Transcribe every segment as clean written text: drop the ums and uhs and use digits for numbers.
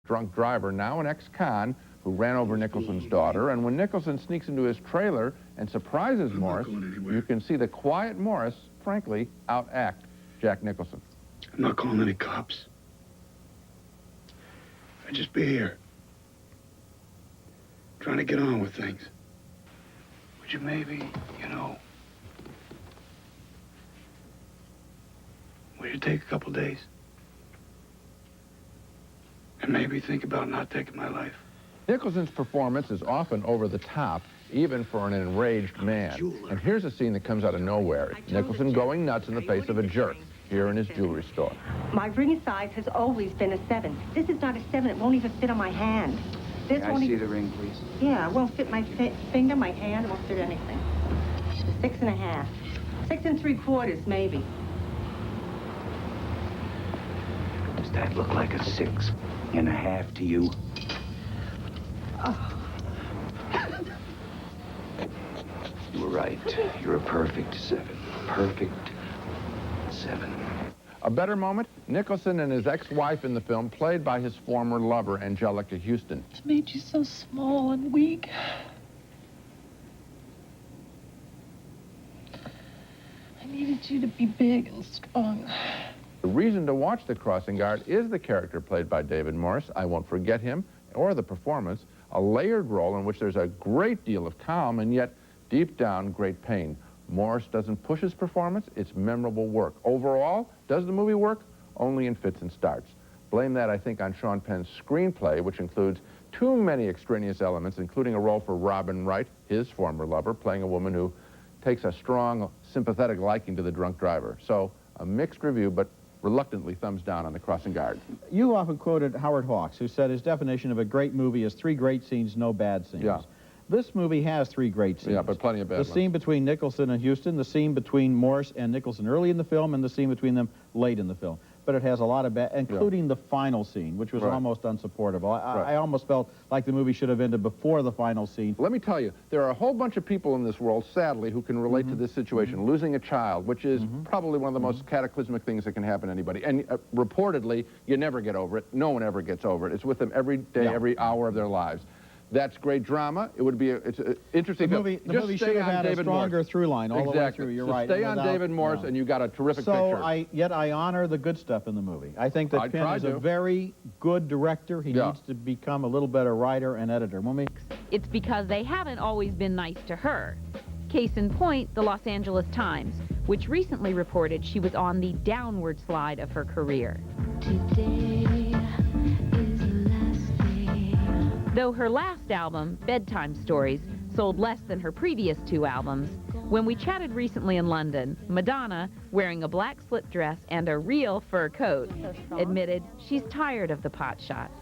drunk driver, now an ex-con, who ran over Nicholson's daughter. And when Nicholson sneaks into his trailer and surprises Morris, you can see the quiet Morris, frankly, outact Jack Nicholson. I'm not calling any cops. I'd just be here, trying to get on with things. Would you maybe, would you take a couple days? And maybe think about not taking my life? Nicholson's performance is often over the top, even for an enraged man. And here's a scene that comes out of nowhere. Nicholson going nuts in the face of a jerk here in his jewelry store. My ring size has always been a 7. This is not a 7. It won't even fit on my hand. This Can I see the ring, please? Yeah, it won't fit my finger, my hand. It won't fit anything. 6.5. 6 3/4, maybe. Does that look like a 6.5 to you? Oh. You were right. You're a perfect 7. Perfect 7. A better moment? Nicholson and his ex-wife in the film, played by his former lover, Angelica Houston. It made you so small and weak. I needed you to be big and strong. The reason to watch The Crossing Guard is the character played by David Morris. I won't forget him, or the performance, a layered role in which there's a great deal of calm and yet deep down great pain. Morris doesn't push his performance, it's memorable work. Overall, does the movie work? Only in fits and starts. Blame that, I think, on Sean Penn's screenplay, which includes too many extraneous elements, including a role for Robin Wright, his former lover, playing a woman who takes a strong, sympathetic liking to the drunk driver. So, a mixed review, but reluctantly thumbs down on The Crossing Guard. You often quoted Howard Hawks, who said his definition of a great movie is 3 great scenes, no bad scenes. Yeah. This movie has 3 great scenes. Yeah, but plenty of bad ones. The scene between Nicholson and Houston, the scene between Morris and Nicholson early in the film, and the scene between them late in the film. But it has a lot of bad, including the final scene, which was almost unsupportable. I almost felt like the movie should have ended before the final scene. Let me tell you, there are a whole bunch of people in this world, sadly, who can relate to this situation. Losing a child, which is probably one of the most cataclysmic things that can happen to anybody. And reportedly, you never get over it. No one ever gets over it. It's with them every day, every hour of their lives. That's great drama. It would be it's interesting. The movie should have had a stronger through line all the way through. You're right. Stay on David Morris, and you got a terrific picture. Yet I honor the good stuff in the movie. I think that Penn is a very good director. He needs to become a little better writer and editor. It's because they haven't always been nice to her. Case in point, the Los Angeles Times, which recently reported she was on the downward slide of her career. Though her last album, Bedtime Stories, sold less than her previous 2 albums, when we chatted recently in London, Madonna, wearing a black slip dress and a real fur coat, admitted she's tired of the pot shots.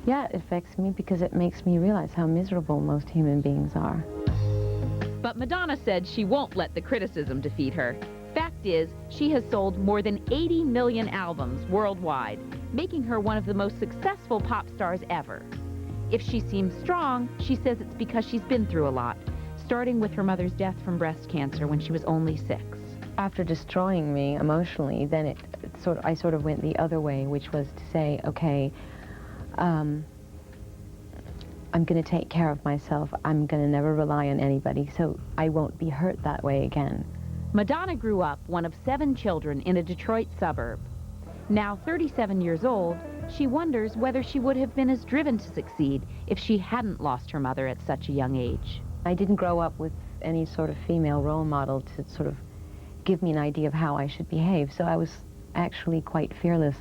Yeah, it affects me because it makes me realize how miserable most human beings are. But Madonna said she won't let the criticism defeat her. Fact is, she has sold more than 80 million albums worldwide, making her one of the most successful pop stars ever. If she seems strong, she says it's because she's been through a lot, starting with her mother's death from breast cancer when she was only 6. After destroying me emotionally, then I sort of went the other way, which was to say, okay, I'm going to take care of myself. I'm going to never rely on anybody, so I won't be hurt that way again. Madonna grew up one of 7 children in a Detroit suburb. Now 37 years old, she wonders whether she would have been as driven to succeed if she hadn't lost her mother at such a young age. I didn't grow up with any sort of female role model to sort of give me an idea of how I should behave, so I was actually quite fearless.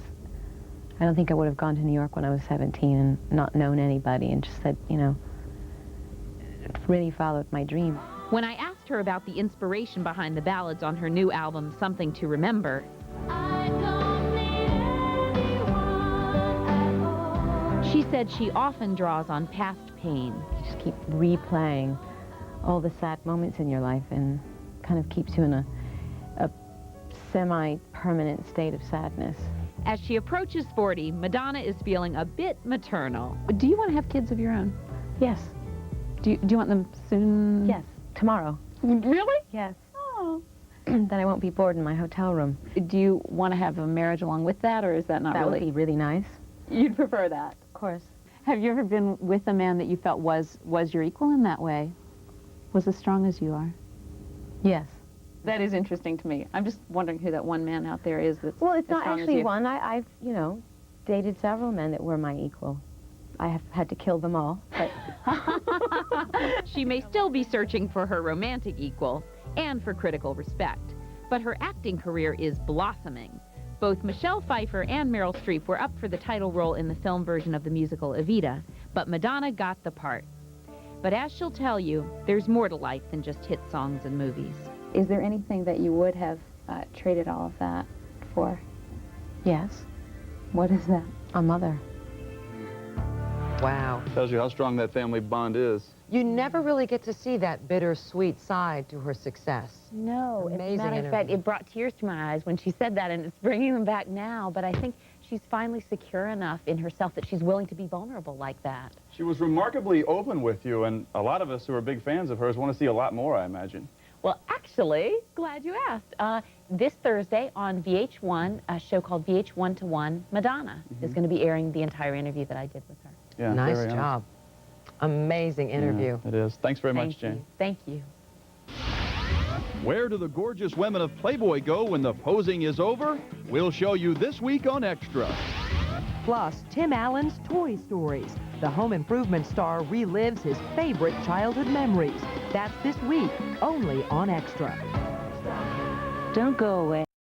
I don't think I would have gone to New York when I was 17 and not known anybody and just said, really followed my dream. When I asked her about the inspiration behind the ballads on her new album, Something to Remember, she said she often draws on past pain. You just keep replaying all the sad moments in your life and kind of keeps you in a semi-permanent state of sadness. As she approaches 40, Madonna is feeling a bit maternal. Do you want to have kids of your own? Yes. Do you want them soon? Yes, tomorrow. Really? Yes. Oh. Then I won't be bored in my hotel room. Do you want to have a marriage along with that, or is that not really? That would be really nice. You'd prefer that? course. Have you ever been with a man that you felt was your equal in that way? Was as strong as you are? Yes. That is interesting to me. I'm just wondering who that one man out there is that's Well, it's as not strong as actually you. one. I've, you know, dated several men that were my equal. I have had to kill them all, but She may still be searching for her romantic equal and for critical respect, but her acting career is blossoming. Both Michelle Pfeiffer and Meryl Streep were up for the title role in the film version of the musical Evita, but Madonna got the part. But as she'll tell you, there's more to life than just hit songs and movies. Is there anything that you would have traded all of that for? yes, What is that? a mother. Wow. Tells you how strong that family bond is. You never really get to see that bittersweet side to her success. No, as a Amazing matter of fact, interview. it brought tears to my eyes when she said that, and it's bringing them back now, but I think she's finally secure enough in herself that she's willing to be vulnerable like that. She was remarkably open with you, and a lot of us who are big fans of hers want to see a lot more, I imagine. Well, actually, glad you asked. This Thursday on VH1, a show called VH1 to 1, Madonna is going to be airing the entire interview that I did with her. Yeah, Nice very job. Amazing interview. Yeah, it is. Thanks very much, Thank Jane. you. Thank you. Where do the gorgeous women of Playboy go when the posing is over? We'll show you this week on Extra. Plus, Tim Allen's Toy Stories. The home improvement star relives his favorite childhood memories. That's this week, only on Extra. Don't go away.